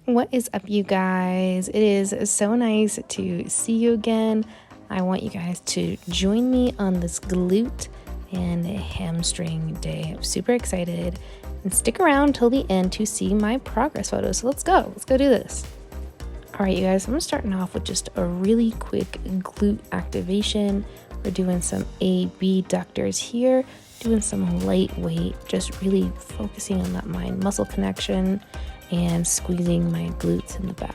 What is up, you guys? It is so nice to see you again. I want you guys to join me on this glute and hamstring day. I'm super excited, and stick around till the end to see my progress photos. So let's go do this. All right, you guys, I'm starting off with just a really quick glute activation. We're doing some abductors here, doing some lightweight, just really focusing on that mind muscle connection and squeezing my glutes in the back.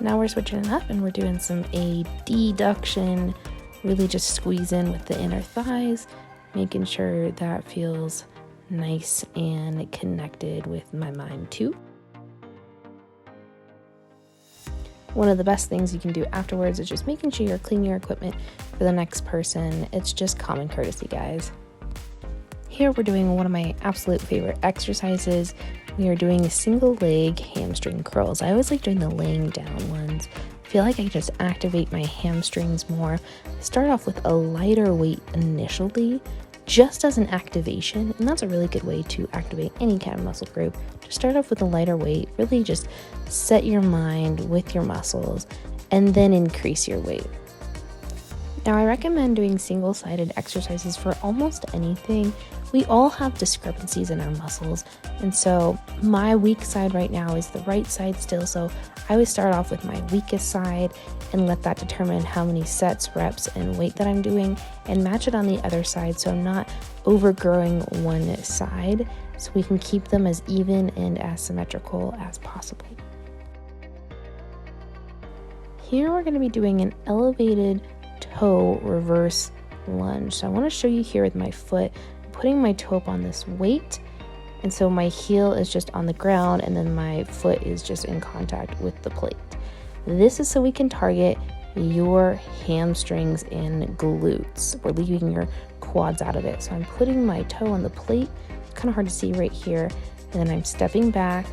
Now we're switching it up and we're doing some adduction, really just squeeze in with the inner thighs, making sure that feels nice and connected with my mind too. One of the best things you can do afterwards is just making sure you're cleaning your equipment for the next person. It's just common courtesy, guys. Here we're doing one of my absolute favorite exercises. We are doing single leg hamstring curls. I always like doing the laying down ones. I feel like I just activate my hamstrings more. Start off with a lighter weight initially, just as an activation, and that's a really good way to activate any kind of muscle group. Just start off with a lighter weight, really just set your mind with your muscles, and then increase your weight. Now, I recommend doing single-sided exercises for almost anything. We all have discrepancies in our muscles, and so my weak side right now is the right side still, so I always start off with my weakest side and let that determine how many sets, reps, and weight that I'm doing, and match it on the other side so I'm not overgrowing one side, so we can keep them as even and as symmetrical as possible. Here we're going to be doing an elevated toe reverse lunge. So I want to show you here with my foot, putting my toe up on this weight, and so my heel is just on the ground and then my foot is just in contact with the plate. This is so we can target your hamstrings and glutes. We're leaving your quads out of it. So I'm putting my toe on the plate, kind of hard to see right here, and then I'm stepping back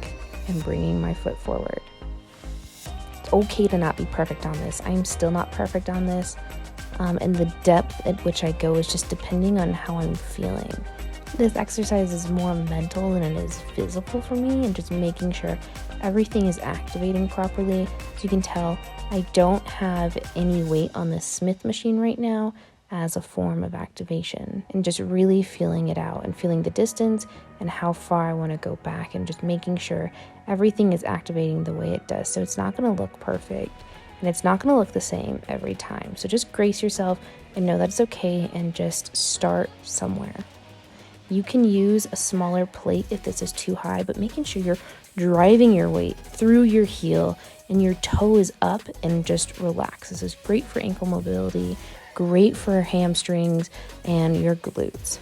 and bringing my foot forward. It's okay to not be perfect on this. I'm still not perfect on this. And the depth at which I go is just depending on how I'm feeling. This exercise is more mental than it is physical for me, and just making sure everything is activating properly. As you can tell, I don't have any weight on this Smith machine right now as a form of activation, and just really feeling it out and feeling the distance and how far I want to go back, and just making sure everything is activating the way it does. So it's not going to look perfect, and it's not going to look the same every time. So just brace yourself and know that it's okay, and just start somewhere. You can use a smaller plate if this is too high, but making sure you're driving your weight through your heel and your toe is up and just relax. This is great for ankle mobility, great for hamstrings and your glutes.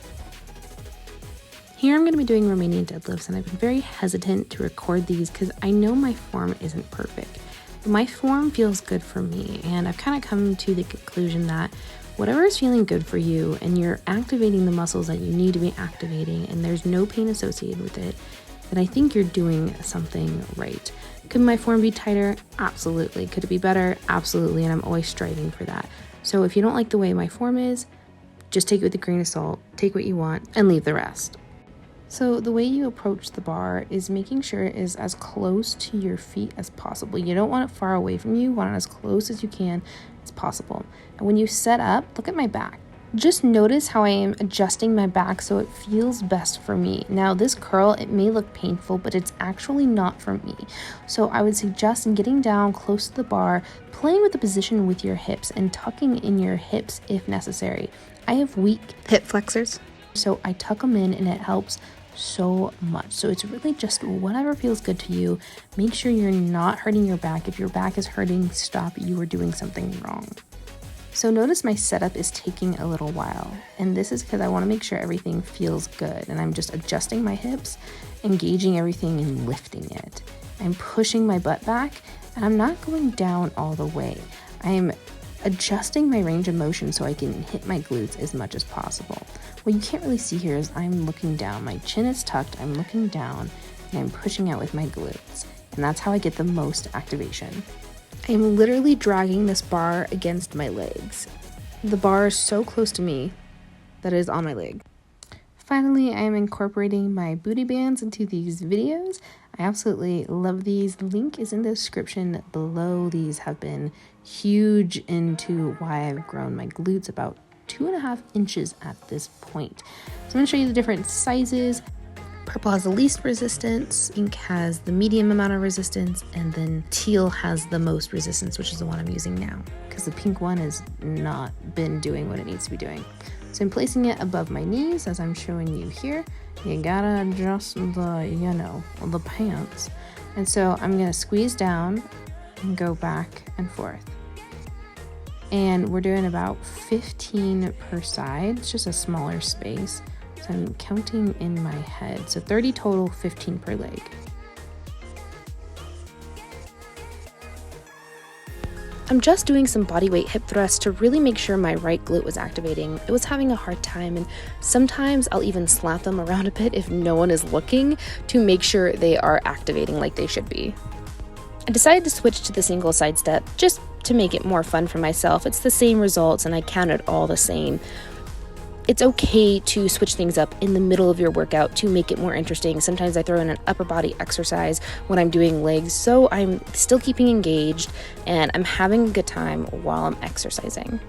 Here I'm going to be doing Romanian deadlifts, and I've been very hesitant to record these because I know my form isn't perfect. My form feels good for me, and I've kind of come to the conclusion that whatever is feeling good for you and you're activating the muscles that you need to be activating and there's no pain associated with it, then I think you're doing something right. Could my form be tighter? Absolutely. Could it be better? Absolutely, and I'm always striving for that. So if you don't like the way my form is, just take it with a grain of salt, take what you want, and leave the rest. So the way you approach the bar is making sure it is as close to your feet as possible. You don't want it far away from you. You want it as close as you can as possible. And when you set up, look at my back. Just notice how I am adjusting my back so it feels best for me. Now this curl, it may look painful, but it's actually not for me. So I would suggest in getting down close to the bar, playing with the position with your hips and tucking in your hips if necessary. I have weak hip flexors, so I tuck them in and it helps so much. So it's really just whatever feels good to you. Make sure you're not hurting your back. If your back is hurting, stop. You are doing something wrong. So notice my setup is taking a little while, and this is because I want to make sure everything feels good, and I'm just adjusting my hips, engaging everything and lifting it. I'm pushing my butt back, and I'm not going down all the way. I'm adjusting my range of motion so I can hit my glutes as much as possible. What you can't really see here is I'm looking down. My chin is tucked, I'm looking down, and I'm pushing out with my glutes. And that's how I get the most activation. I'm literally dragging this bar against my legs. The bar is so close to me that it is on my leg. Finally, I am incorporating my booty bands into these videos. I absolutely love these. The link is in the description below. These have been huge into why I've grown my glutes about 2.5 inches at this point. So I'm going to show you the different sizes. Purple has the least resistance, pink has the medium amount of resistance, and then teal has the most resistance, which is the one I'm using now, because the pink one has not been doing what it needs to be doing. So I'm placing it above my knees as I'm showing you here. You gotta adjust the pants. And so I'm gonna squeeze down and go back and forth. And we're doing about 15 per side. It's just a smaller space. So I'm counting in my head. So 30 total, 15 per leg. I'm just doing some bodyweight hip thrusts to really make sure my right glute was activating. It was having a hard time, and sometimes I'll even slap them around a bit if no one is looking to make sure they are activating like they should be. I decided to switch to the single side step just to make it more fun for myself. It's the same results and I count it all the same. It's okay to switch things up in the middle of your workout to make it more interesting. Sometimes I throw in an upper body exercise when I'm doing legs, so I'm still keeping engaged and I'm having a good time while I'm exercising.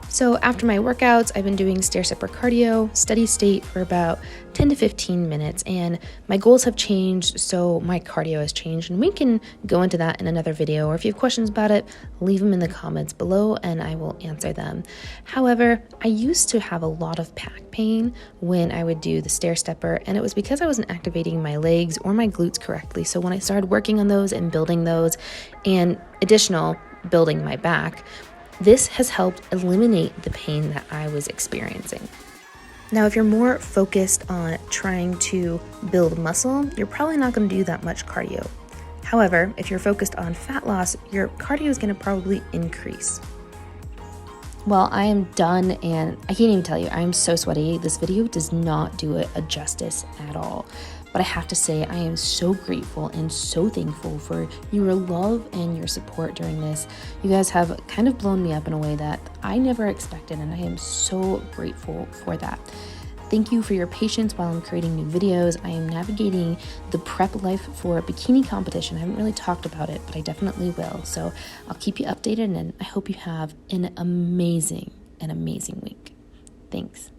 So after my workouts, I've been doing stair stepper cardio, steady state for about 10 to 15 minutes, and my goals have changed, so my cardio has changed, and we can go into that in another video, or if you have questions about it, leave them in the comments below and I will answer them. However, I used to have a lot of back pain when I would do the stair stepper, and it was because I wasn't activating my legs or my glutes correctly. So when I started working on those and building those, and additional building my back, this has helped eliminate the pain that I was experiencing. Now, if you're more focused on trying to build muscle, you're probably not going to do that much cardio. However, if you're focused on fat loss, your cardio is going to probably increase. Well, I am done, and I can't even tell you, I am so sweaty. This video does not do it a justice at all. But I have to say, I am so grateful and so thankful for your love and your support during this. You guys have kind of blown me up in a way that I never expected, and I am so grateful for that. Thank you for your patience while I'm creating new videos. I am navigating the prep life for a bikini competition. I haven't really talked about it, but I definitely will. So I'll keep you updated, and I hope you have an amazing week. Thanks.